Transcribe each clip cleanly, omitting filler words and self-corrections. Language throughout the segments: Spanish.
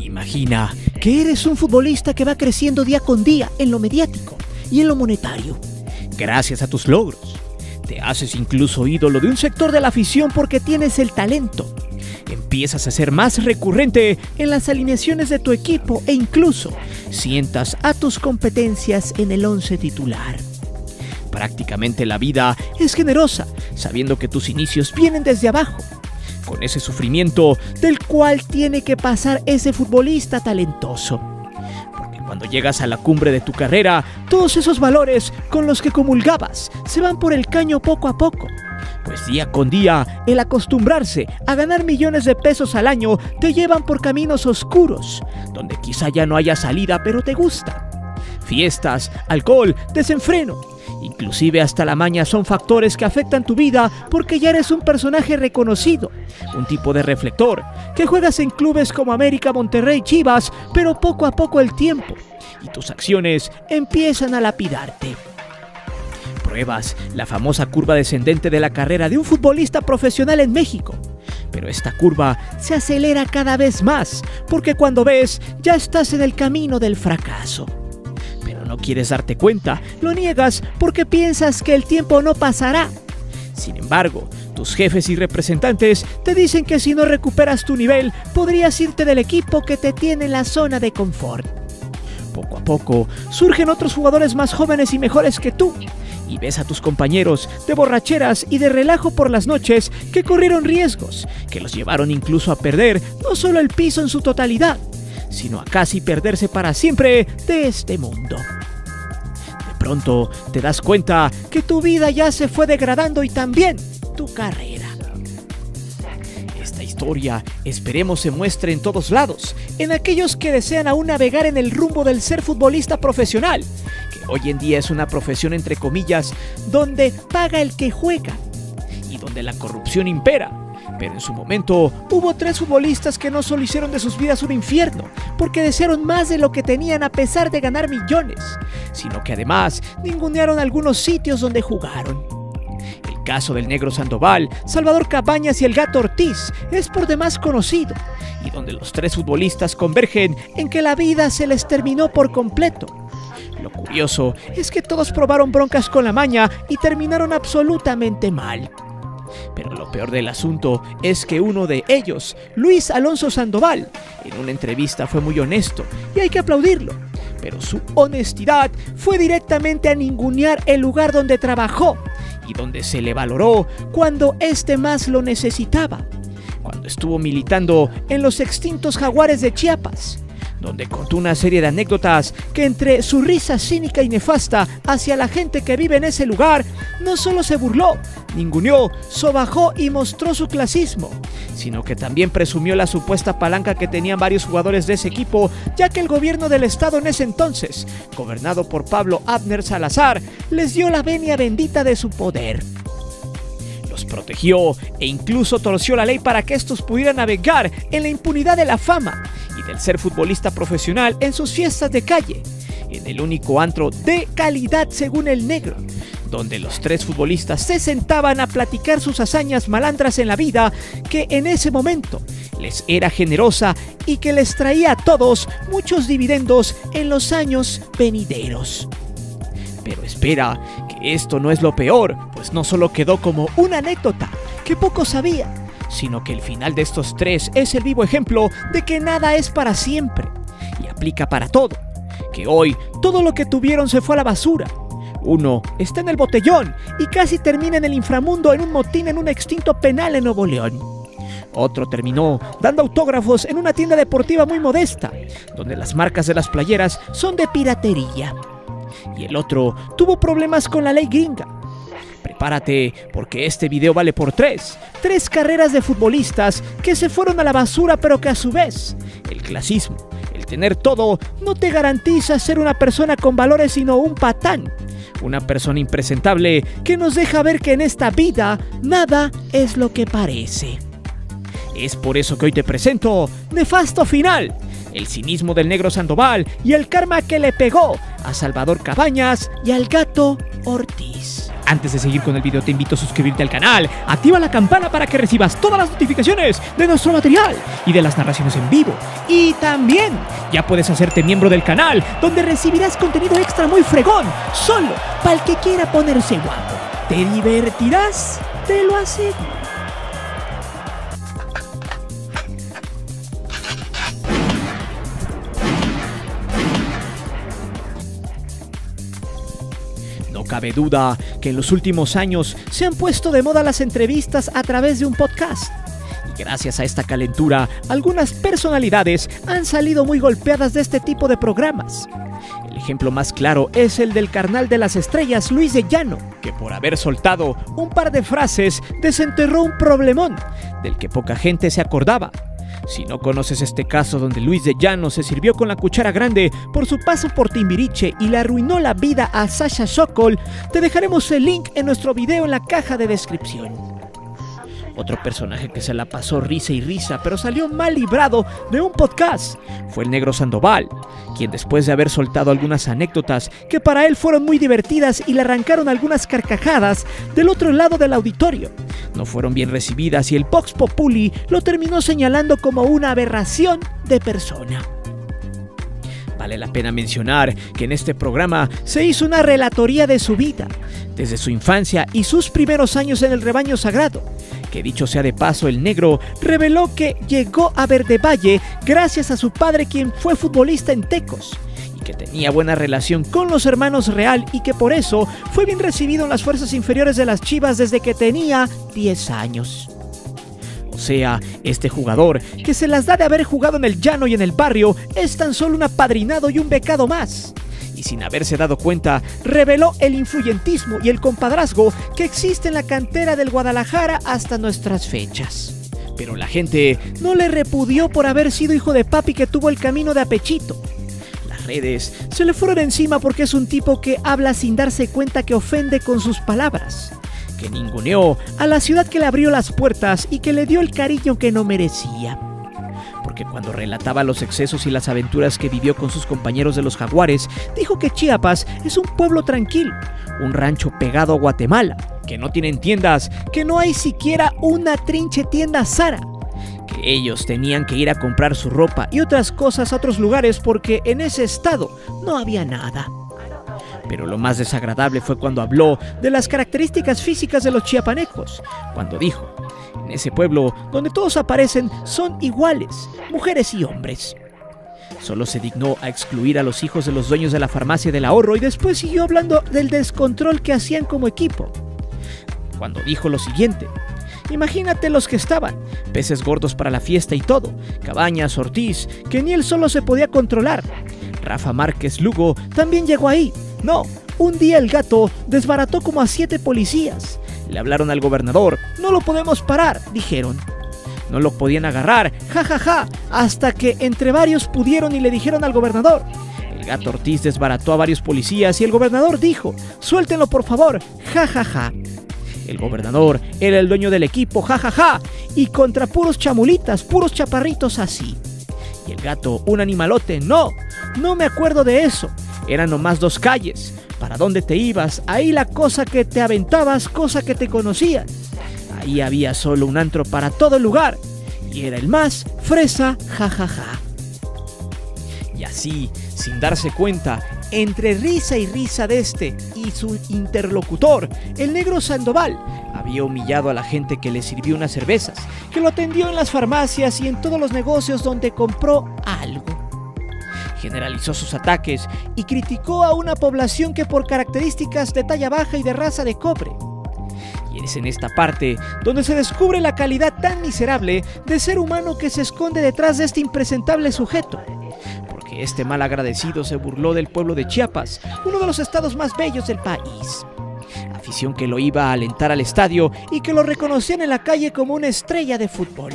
Imagina que eres un futbolista que va creciendo día con día en lo mediático y en lo monetario. Gracias a tus logros, te haces incluso ídolo de un sector de la afición porque tienes el talento. Empiezas a ser más recurrente en las alineaciones de tu equipo e incluso sientas a tus competencias en el 11 titular. Prácticamente la vida es generosa, sabiendo que tus inicios vienen desde abajo, con ese sufrimiento del cual tiene que pasar ese futbolista talentoso. Porque cuando llegas a la cumbre de tu carrera, todos esos valores con los que comulgabas se van por el caño poco a poco. Pues día con día, el acostumbrarse a ganar millones de pesos al año te llevan por caminos oscuros, donde quizá ya no haya salida, pero te gusta. Fiestas, alcohol, desenfreno, inclusive hasta la maña son factores que afectan tu vida porque ya eres un personaje reconocido, un tipo de reflector, que juegas en clubes como América, Monterrey, Chivas, pero poco a poco el tiempo y tus acciones empiezan a lapidarte. Pruebas la famosa curva descendente de la carrera de un futbolista profesional en México. Pero esta curva se acelera cada vez más, porque cuando ves, ya estás en el camino del fracaso. Pero no quieres darte cuenta, lo niegas porque piensas que el tiempo no pasará. Sin embargo, tus jefes y representantes te dicen que si no recuperas tu nivel, podrías irte del equipo que te tiene en la zona de confort. Poco a poco, surgen otros jugadores más jóvenes y mejores que tú. Y ves a tus compañeros de borracheras y de relajo por las noches que corrieron riesgos, que los llevaron incluso a perder no solo el piso en su totalidad, sino a casi perderse para siempre de este mundo. De pronto te das cuenta que tu vida ya se fue degradando y también tu carrera. Esta historia esperemos se muestre en todos lados, en aquellos que desean aún navegar en el rumbo del ser futbolista profesional, que hoy en día es una profesión entre comillas, donde paga el que juega y donde la corrupción impera. Pero en su momento hubo 3 futbolistas que no solo hicieron de sus vidas un infierno, porque desearon más de lo que tenían a pesar de ganar millones, sino que además ningunearon algunos sitios donde jugaron. El caso del Negro Sandoval, Salvador Cabañas y el Gato Ortiz es por demás conocido, y donde los 3 futbolistas convergen en que la vida se les terminó por completo. Lo curioso es que todos probaron broncas con la maña y terminaron absolutamente mal. Pero lo peor del asunto es que uno de ellos, Luis Alonso Sandoval, en una entrevista fue muy honesto y hay que aplaudirlo. Pero su honestidad fue directamente a ningunear el lugar donde trabajó y donde se le valoró cuando éste más lo necesitaba, cuando estuvo militando en los extintos Jaguares de Chiapas, donde contó una serie de anécdotas que entre su risa cínica y nefasta hacia la gente que vive en ese lugar, no solo se burló, ninguneó, sobajó y mostró su clasismo, sino que también presumió la supuesta palanca que tenían varios jugadores de ese equipo, ya que el gobierno del estado en ese entonces, gobernado por Pablo Abner Salazar, les dio la venia bendita de su poder. Los protegió e incluso torció la ley para que estos pudieran navegar en la impunidad de la fama y del ser futbolista profesional en sus fiestas de calle, en el único antro de calidad según el Negro, donde los 3 futbolistas se sentaban a platicar sus hazañas malandras en la vida que en ese momento les era generosa y que les traía a todos muchos dividendos en los años venideros. Pero espera, que esto no es lo peor, pues no solo quedó como una anécdota que pocos sabían, sino que el final de estos 3 es el vivo ejemplo de que nada es para siempre y aplica para todo, que hoy todo lo que tuvieron se fue a la basura. Uno está en el botellón y casi termina en el inframundo en un motín en un extinto penal en Nuevo León. Otro terminó dando autógrafos en una tienda deportiva muy modesta, donde las marcas de las playeras son de piratería. Y el otro tuvo problemas con la ley gringa. Prepárate, porque este video vale por 3 carreras de futbolistas que se fueron a la basura, pero que a su vez, el clasismo, el tener todo, no te garantiza ser una persona con valores, sino un patán. Una persona impresentable que nos deja ver que en esta vida nada es lo que parece. Es por eso que hoy te presento Nefasto Final, el cinismo del Negro Sandoval y el karma que le pegó a Salvador Cabañas y al Gato Ortiz. Antes de seguir con el video te invito a suscribirte al canal, activa la campana para que recibas todas las notificaciones de nuestro material y de las narraciones en vivo. Y también ya puedes hacerte miembro del canal, donde recibirás contenido extra muy fregón, solo para el que quiera ponerse guapo. Te divertirás, te lo aseguro. No cabe duda que en los últimos años se han puesto de moda las entrevistas a través de un podcast. Y gracias a esta calentura, algunas personalidades han salido muy golpeadas de este tipo de programas. El ejemplo más claro es el del carnal de las estrellas, Luis de Llano, que por haber soltado un par de frases desenterró un problemón del que poca gente se acordaba. Si no conoces este caso donde Luis de Llano se sirvió con la cuchara grande por su paso por Timbiriche y le arruinó la vida a Sasha Sokol, te dejaremos el link en nuestro video en la caja de descripción. Otro personaje que se la pasó risa y risa, pero salió mal librado de un podcast, fue el Negro Sandoval, quien después de haber soltado algunas anécdotas que para él fueron muy divertidas y le arrancaron algunas carcajadas del otro lado del auditorio, no fueron bien recibidas y el Vox Populi lo terminó señalando como una aberración de persona. Vale la pena mencionar que en este programa se hizo una relatoría de su vida, desde su infancia y sus primeros años en el rebaño sagrado, que dicho sea de paso, el Negro reveló que llegó a Verde Valle gracias a su padre, quien fue futbolista en Tecos, y que tenía buena relación con los hermanos Real y que por eso fue bien recibido en las fuerzas inferiores de las Chivas desde que tenía 10 años. O sea, este jugador, que se las da de haber jugado en el llano y en el barrio, es tan solo un apadrinado y un becado más. Y sin haberse dado cuenta, reveló el influyentismo y el compadrazgo que existe en la cantera del Guadalajara hasta nuestras fechas. Pero la gente no le repudió por haber sido hijo de papi que tuvo el camino de apechito. Las redes se le fueron encima porque es un tipo que habla sin darse cuenta que ofende con sus palabras, que ninguneó a la ciudad que le abrió las puertas y que le dio el cariño que no merecía. Porque cuando relataba los excesos y las aventuras que vivió con sus compañeros de los Jaguares, dijo que Chiapas es un pueblo tranquilo, un rancho pegado a Guatemala, que no tienen tiendas, que no hay siquiera una trinche tienda Zara, que ellos tenían que ir a comprar su ropa y otras cosas a otros lugares porque en ese estado no había nada. Pero lo más desagradable fue cuando habló de las características físicas de los chiapanecos, cuando dijo: en ese pueblo donde todos aparecen son iguales, mujeres y hombres. Solo se dignó a excluir a los hijos de los dueños de la farmacia del ahorro y después siguió hablando del descontrol que hacían como equipo, cuando dijo lo siguiente: imagínate los que estaban, peces gordos para la fiesta y todo, Cabañas, Ortiz, que ni él solo se podía controlar. Rafa Márquez Lugo también llegó ahí. No, un día el Gato desbarató como a 7 policías. Le hablaron al gobernador: no lo podemos parar, dijeron. No lo podían agarrar, jajaja, hasta que entre varios pudieron y le dijeron al gobernador. El Gato Ortiz desbarató a varios policías y el gobernador dijo: suéltenlo por favor, jajaja. El gobernador era el dueño del equipo, jajaja, y contra puros chamulitas, puros chaparritos así. Y el Gato, un animalote: no me acuerdo de eso, eran nomás 2 calles. ¿Para dónde te ibas? Ahí la cosa que te aventabas, cosa que te conocían. Ahí había solo un antro para todo el lugar, y era el más fresa, jajaja. Y así, sin darse cuenta, entre risa y risa de este y su interlocutor, el Negro Sandoval había humillado a la gente que le sirvió unas cervezas, que lo atendió en las farmacias y en todos los negocios donde compró algo. Generalizó sus ataques y criticó a una población que por características de talla baja y de raza de cobre. Y es en esta parte donde se descubre la calidad tan miserable de ser humano que se esconde detrás de este impresentable sujeto. Porque este mal agradecido se burló del pueblo de Chiapas, uno de los estados más bellos del país. Afición que lo iba a alentar al estadio y que lo reconocían en la calle como una estrella de fútbol.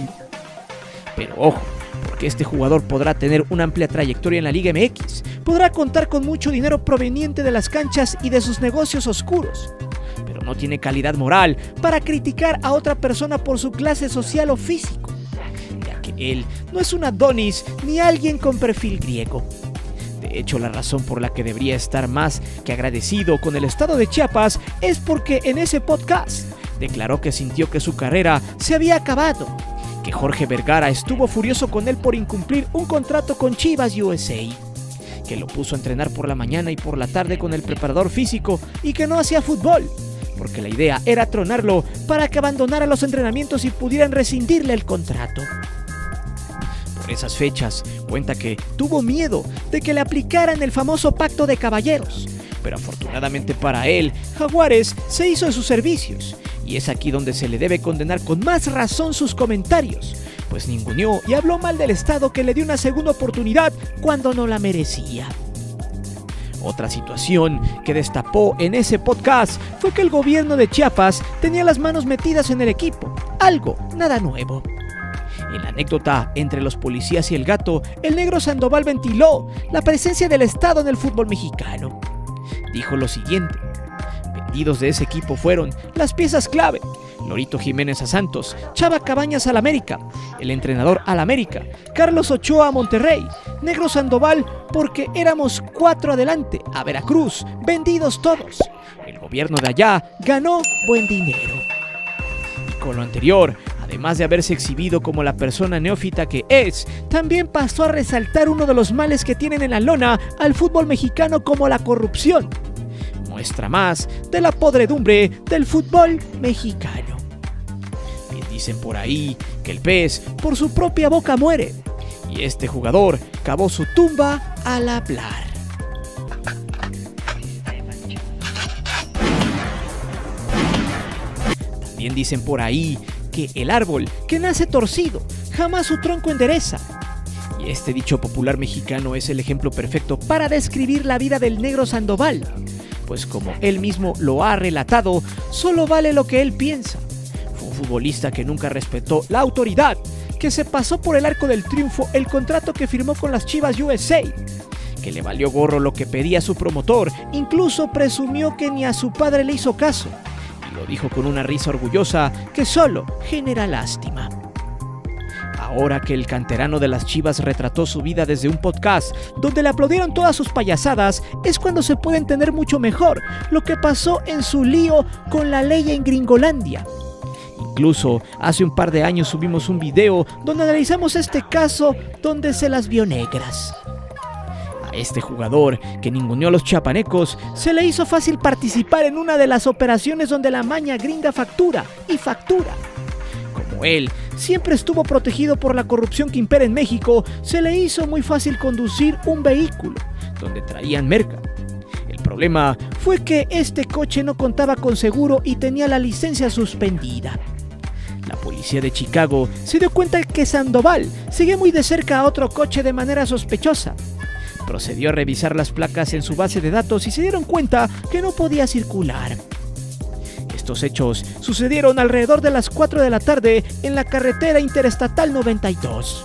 Pero ojo, porque este jugador podrá tener una amplia trayectoria en la Liga MX, podrá contar con mucho dinero proveniente de las canchas y de sus negocios oscuros, pero no tiene calidad moral para criticar a otra persona por su clase social o físico, ya que él no es un Adonis ni alguien con perfil griego. De De hecho, la razón por la que debería estar más que agradecido con el estado de Chiapas es porque en ese podcast declaró que sintió que su carrera se había acabado, que Jorge Vergara estuvo furioso con él por incumplir un contrato con Chivas USA, que lo puso a entrenar por la mañana y por la tarde con el preparador físico y que no hacía fútbol, porque la idea era tronarlo para que abandonara los entrenamientos y pudieran rescindirle el contrato. Por esas fechas, cuenta que tuvo miedo de que le aplicaran el famoso pacto de caballeros, pero afortunadamente para él, Jaguares se hizo de sus servicios, y es aquí donde se le debe condenar con más razón sus comentarios, pues ninguneó y habló mal del Estado que le dio una segunda oportunidad cuando no la merecía. Otra situación que destapó en ese podcast fue que el gobierno de Chiapas tenía las manos metidas en el equipo, algo nada nuevo. En la anécdota entre los policías y el gato, el negro Sandoval ventiló la presencia del Estado en el fútbol mexicano. Dijo lo siguiente: vendidos de ese equipo fueron las piezas clave: Lorito Jiménez a Santos, Chava Cabañas al América, el entrenador al América, Carlos Ochoa a Monterrey, Negro Sandoval porque éramos 4 adelante, a Veracruz, vendidos todos. El gobierno de allá ganó buen dinero. Y con lo anterior, además de haberse exhibido como la persona neófita que es, también pasó a resaltar uno de los males que tienen en la lona al fútbol mexicano, como la corrupción. Muestra más de la podredumbre del fútbol mexicano. Bien dicen por ahí que el pez por su propia boca muere, y este jugador cavó su tumba al hablar. También dicen por ahí que el árbol que nace torcido jamás su tronco endereza. Y este dicho popular mexicano es el ejemplo perfecto para describir la vida del negro Sandoval, pues como él mismo lo ha relatado, solo vale lo que él piensa. Fue un futbolista que nunca respetó la autoridad, que se pasó por el arco del triunfo el contrato que firmó con las Chivas USA, que le valió gorro lo que pedía su promotor, incluso presumió que ni a su padre le hizo caso, y lo dijo con una risa orgullosa que solo genera lástima. Ahora que el canterano de las Chivas retrató su vida desde un podcast donde le aplaudieron todas sus payasadas, es cuando se puede entender mucho mejor lo que pasó en su lío con la ley en Gringolandia. Incluso hace un par de años subimos un video donde analizamos este caso donde se las vio negras. A este jugador, que ninguneó a los chiapanecos, se le hizo fácil participar en una de las operaciones donde la maña gringa factura y factura. Como él siempre estuvo protegido por la corrupción que impera en México, se le hizo muy fácil conducir un vehículo donde traían merca. El problema fue que este coche no contaba con seguro y tenía la licencia suspendida. La policía de Chicago se dio cuenta que Sandoval seguía muy de cerca a otro coche de manera sospechosa. Procedió a revisar las placas en su base de datos y se dieron cuenta que no podía circular. Estos hechos sucedieron alrededor de las 4 de la tarde en la carretera interestatal 92.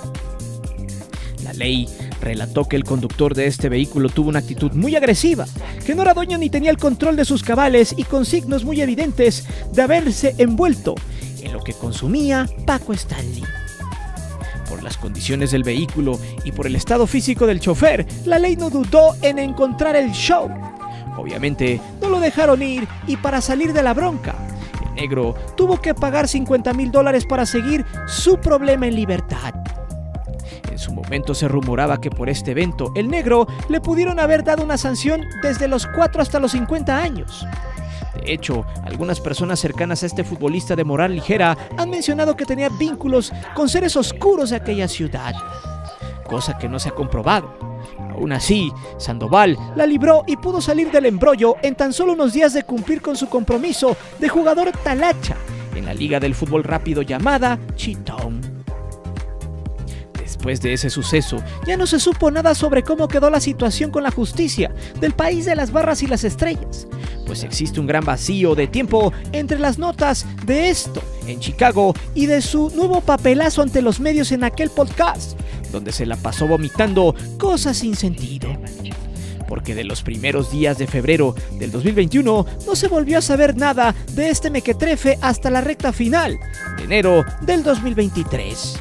La ley relató que el conductor de este vehículo tuvo una actitud muy agresiva, que no era dueño ni tenía el control de sus cabales y con signos muy evidentes de haberse envuelto en lo que consumía Paco Stanley. Por las condiciones del vehículo y por el estado físico del chofer, la ley no dudó en encontrar el show. Obviamente no lo dejaron ir y para salir de la bronca, el negro tuvo que pagar $50,000 para seguir su problema en libertad. En su momento se rumoraba que por este evento el negro le pudieron haber dado una sanción desde los 4 hasta los 50 años. De hecho, algunas personas cercanas a este futbolista de moral ligera han mencionado que tenía vínculos con seres oscuros de aquella ciudad, cosa que no se ha comprobado. Aún así, Sandoval la libró y pudo salir del embrollo en tan solo unos días de cumplir con su compromiso de jugador talacha en la liga del fútbol rápido llamada Chitón. Después de ese suceso, ya no se supo nada sobre cómo quedó la situación con la justicia del país de las barras y las estrellas, pues existe un gran vacío de tiempo entre las notas de esto en Chicago y de su nuevo papelazo ante los medios en aquel podcast, donde se la pasó vomitando cosas sin sentido. Porque de los primeros días de febrero del 2021 no se volvió a saber nada de este mequetrefe hasta la recta final de enero del 2023.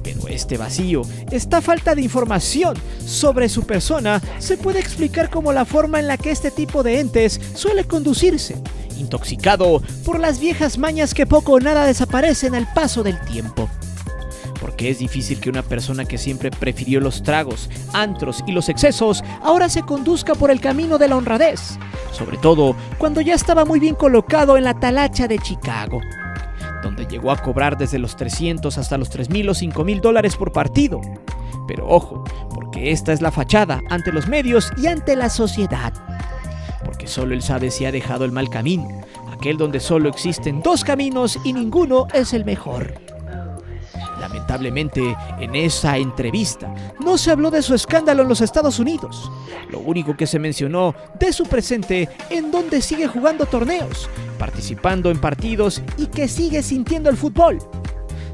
Pero Este vacío, esta falta de información sobre su persona, se puede explicar como la forma en la que este tipo de entes suele conducirse, intoxicado por las viejas mañas que poco o nada desaparecen al paso del tiempo. Porque es difícil que una persona que siempre prefirió los tragos, antros y los excesos ahora se conduzca por el camino de la honradez, sobre todo cuando ya estaba muy bien colocado en la talacha de Chicago, donde llegó a cobrar desde los 300 hasta los 3,000 o 5,000 dólares por partido. Pero ojo, porque esta es la fachada ante los medios y ante la sociedad. Porque solo él sabe si ha dejado el mal camino, aquel donde solo existen dos caminos y ninguno es el mejor. Lamentablemente, en esa entrevista no se habló de su escándalo en los Estados Unidos. Lo único que se mencionó de su presente, en donde sigue jugando torneos, participando en partidos y que sigue sintiendo el fútbol.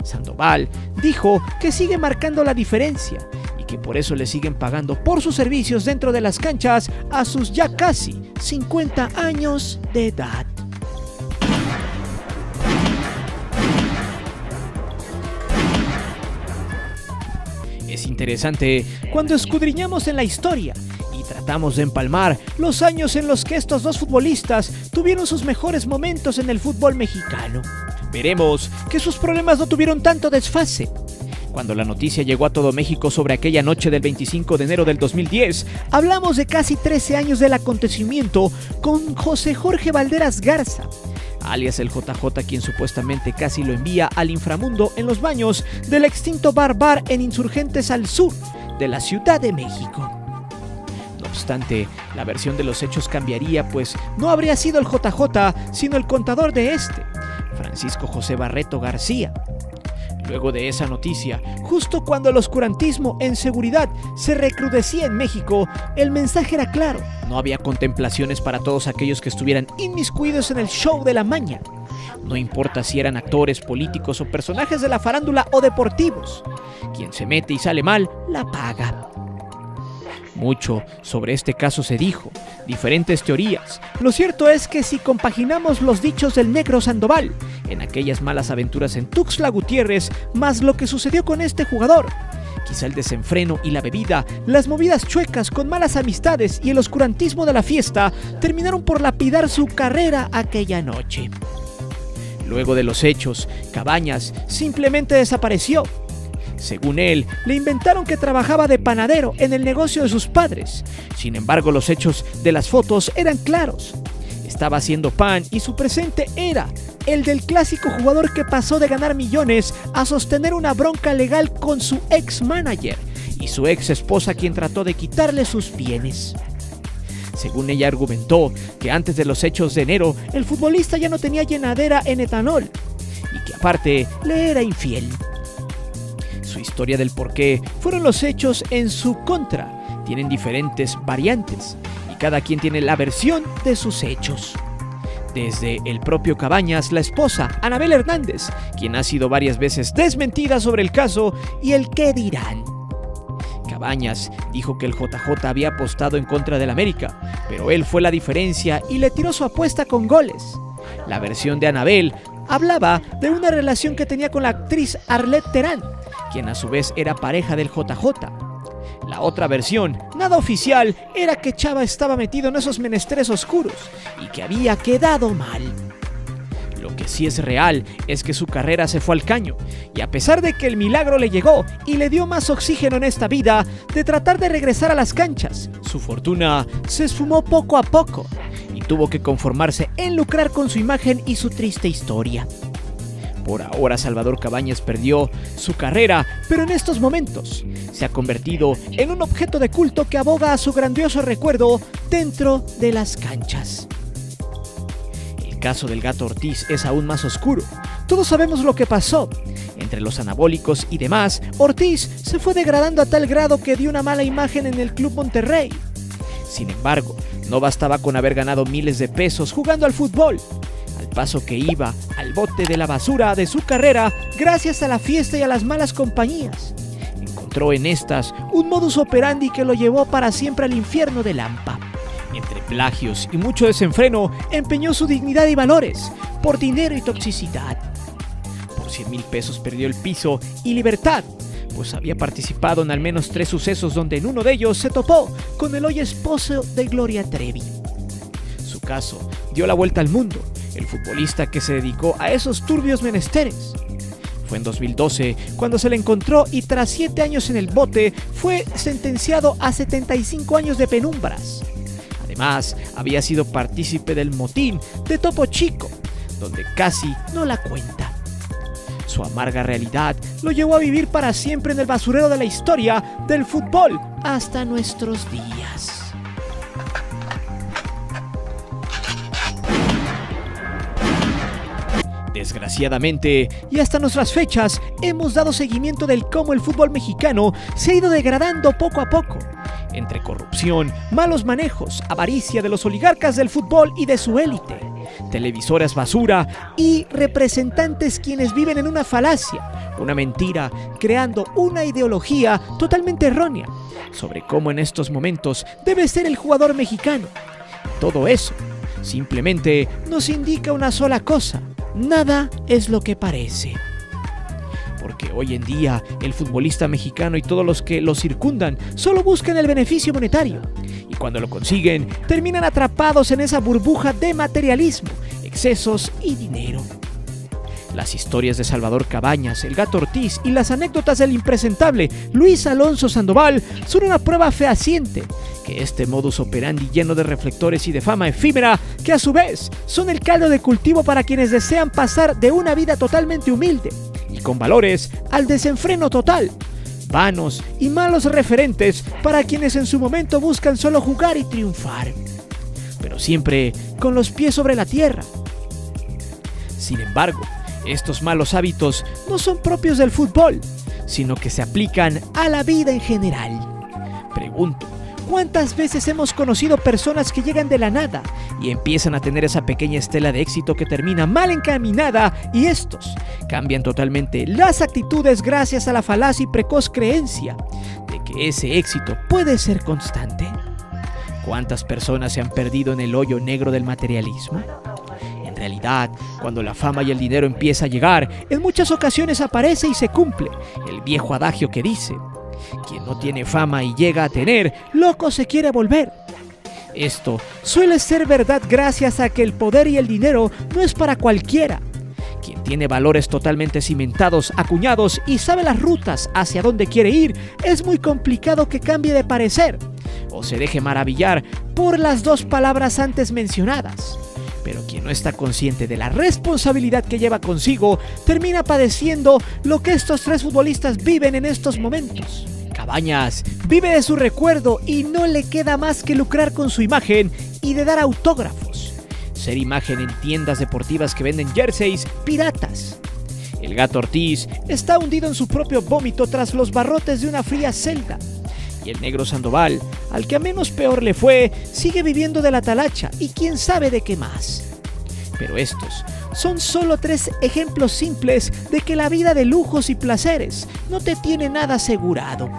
Sandoval dijo que sigue marcando la diferencia y que por eso le siguen pagando por sus servicios dentro de las canchas a sus ya casi 50 años de edad. Es interesante cuando escudriñamos en la historia y tratamos de empalmar los años en los que estos dos futbolistas tuvieron sus mejores momentos en el fútbol mexicano. Veremos que sus problemas no tuvieron tanto desfase. Cuando la noticia llegó a todo México sobre aquella noche del 25 de enero del 2010, hablamos de casi 13 años del acontecimiento con José Jorge Valderas Garza, alias el JJ, quien supuestamente casi lo envía al inframundo en los baños del extinto Bar en Insurgentes al sur de la Ciudad de México. No obstante, la versión de los hechos cambiaría, pues no habría sido el JJ, sino el contador de este, Francisco José Barreto García. Luego de esa noticia, justo cuando el oscurantismo en seguridad se recrudecía en México, el mensaje era claro: no había contemplaciones para todos aquellos que estuvieran inmiscuidos en el show de la maña. No importa si eran actores, políticos o personajes de la farándula o deportivos. Quien se mete y sale mal, la paga. Mucho sobre este caso se dijo, diferentes teorías. Lo cierto es que si compaginamos los dichos del negro Sandoval en aquellas malas aventuras en Tuxtla Gutiérrez, más lo que sucedió con este jugador, quizá el desenfreno y la bebida, las movidas chuecas con malas amistades y el oscurantismo de la fiesta terminaron por lapidar su carrera aquella noche. Luego de los hechos, Cabañas simplemente desapareció. Según él, le inventaron que trabajaba de panadero en el negocio de sus padres. Sin embargo, los hechos de las fotos eran claros. Estaba haciendo pan y su presente era el del clásico jugador que pasó de ganar millones a sostener una bronca legal con su ex manager y su ex esposa, quien trató de quitarle sus bienes. Según ella argumentó que antes de los hechos de enero, el futbolista ya no tenía llenadera en etanol y que aparte le era infiel. Su historia del porqué fueron los hechos en su contra tienen diferentes variantes y cada quien tiene la versión de sus hechos. Desde el propio Cabañas, la esposa, Anabel Hernández, quien ha sido varias veces desmentida sobre el caso y el qué dirán. Cabañas dijo que el JJ había apostado en contra del América, pero él fue la diferencia y le tiró su apuesta con goles. La versión de Anabel hablaba de una relación que tenía con la actriz Arlette Terán, quien a su vez era pareja del JJ. La otra versión, nada oficial, era que Chava estaba metido en esos menesteres oscuros y que había quedado mal. Lo que sí es real es que su carrera se fue al caño, y a pesar de que el milagro le llegó y le dio más oxígeno en esta vida de tratar de regresar a las canchas, su fortuna se esfumó poco a poco y tuvo que conformarse en lucrar con su imagen y su triste historia. Por ahora Salvador Cabañas perdió su carrera, pero en estos momentos se ha convertido en un objeto de culto que aboga a su grandioso recuerdo dentro de las canchas. El caso del Gato Ortiz es aún más oscuro. Todos sabemos lo que pasó. Entre los anabólicos y demás, Ortiz se fue degradando a tal grado que dio una mala imagen en el Club Monterrey. Sin embargo, no bastaba con haber ganado miles de pesos jugando al fútbol. Al paso que iba al bote de la basura de su carrera gracias a la fiesta y a las malas compañías. Encontró en estas un modus operandi que lo llevó para siempre al infierno de Lampa. Entre plagios y mucho desenfreno, empeñó su dignidad y valores por dinero y toxicidad. Por 100,000 pesos perdió el piso y libertad. pues había participado en al menos 3 sucesos donde en uno de ellos se topó con el hoy esposo de Gloria Trevi. Su caso dio la vuelta al mundo, el futbolista que se dedicó a esos turbios menesteres. Fue en 2012 cuando se le encontró y tras 7 años en el bote fue sentenciado a 75 años de penumbras. Además, había sido partícipe del motín de Topo Chico, donde casi no la cuenta. Su amarga realidad lo llevó a vivir para siempre en el basurero de la historia del fútbol hasta nuestros días. Desgraciadamente, y hasta nuestras fechas, hemos dado seguimiento del cómo el fútbol mexicano se ha ido degradando poco a poco, entre corrupción, malos manejos, avaricia de los oligarcas del fútbol y de su élite, televisoras basura y representantes quienes viven en una falacia, una mentira, creando una ideología totalmente errónea sobre cómo en estos momentos debe ser el jugador mexicano. Todo eso simplemente nos indica una sola cosa: nada es lo que parece. Porque hoy en día el futbolista mexicano y todos los que lo circundan solo buscan el beneficio monetario, y cuando lo consiguen terminan atrapados en esa burbuja de materialismo, excesos y dinero. Las historias de Salvador Cabañas, el Gato Ortiz y las anécdotas del impresentable Luis Alonso Sandoval son una prueba fehaciente que este modus operandi lleno de reflectores y de fama efímera, que a su vez son el caldo de cultivo para quienes desean pasar de una vida totalmente humilde y con valores al desenfreno total, vanos y malos referentes para quienes en su momento buscan solo jugar y triunfar, pero siempre con los pies sobre la tierra. Sin embargo, estos malos hábitos no son propios del fútbol, sino que se aplican a la vida en general. Pregunto, ¿cuántas veces hemos conocido personas que llegan de la nada y empiezan a tener esa pequeña estela de éxito que termina mal encaminada y estos cambian totalmente las actitudes gracias a la falaz y precoz creencia de que ese éxito puede ser constante? ¿Cuántas personas se han perdido en el hoyo negro del materialismo? En realidad, cuando la fama y el dinero empieza a llegar, en muchas ocasiones aparece y se cumple el viejo adagio que dice: quien no tiene fama y llega a tener, loco se quiere volver. Esto suele ser verdad gracias a que el poder y el dinero no es para cualquiera. Quien tiene valores totalmente cimentados, acuñados y sabe las rutas hacia dónde quiere ir, es muy complicado que cambie de parecer o se deje maravillar por las 2 palabras antes mencionadas. Pero quien no está consciente de la responsabilidad que lleva consigo, termina padeciendo lo que estos 3 futbolistas viven en estos momentos. Cabañas vive de su recuerdo y no le queda más que lucrar con su imagen y de dar autógrafos, ser imagen en tiendas deportivas que venden jerseys piratas. El Gato Ortiz está hundido en su propio vómito tras los barrotes de una fría celda. Y el Negro Sandoval, al que a menos peor le fue, sigue viviendo de la talacha y quién sabe de qué más. Pero estos son solo 3 ejemplos simples de que la vida de lujos y placeres no te tiene nada asegurado.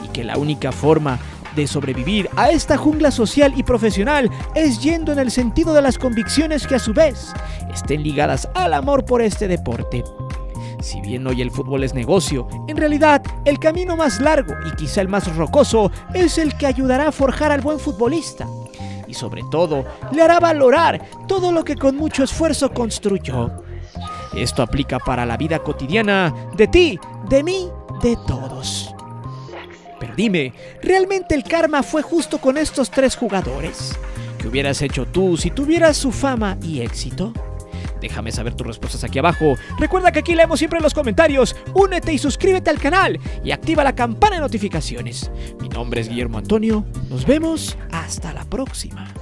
Y que la única forma de sobrevivir a esta jungla social y profesional es yendo en el sentido de las convicciones que a su vez estén ligadas al amor por este deporte. Si bien hoy el fútbol es negocio, en realidad el camino más largo y quizá el más rocoso es el que ayudará a forjar al buen futbolista y sobre todo le hará valorar todo lo que con mucho esfuerzo construyó. Esto aplica para la vida cotidiana de ti, de mí, de todos. Pero dime, ¿realmente el karma fue justo con estos 3 jugadores? ¿Qué hubieras hecho tú si tuvieras su fama y éxito? Déjame saber tus respuestas aquí abajo. Recuerda que aquí leemos siempre en los comentarios. Únete y suscríbete al canal y activa la campana de notificaciones. Mi nombre es Guillermo Antonio. Nos vemos hasta la próxima.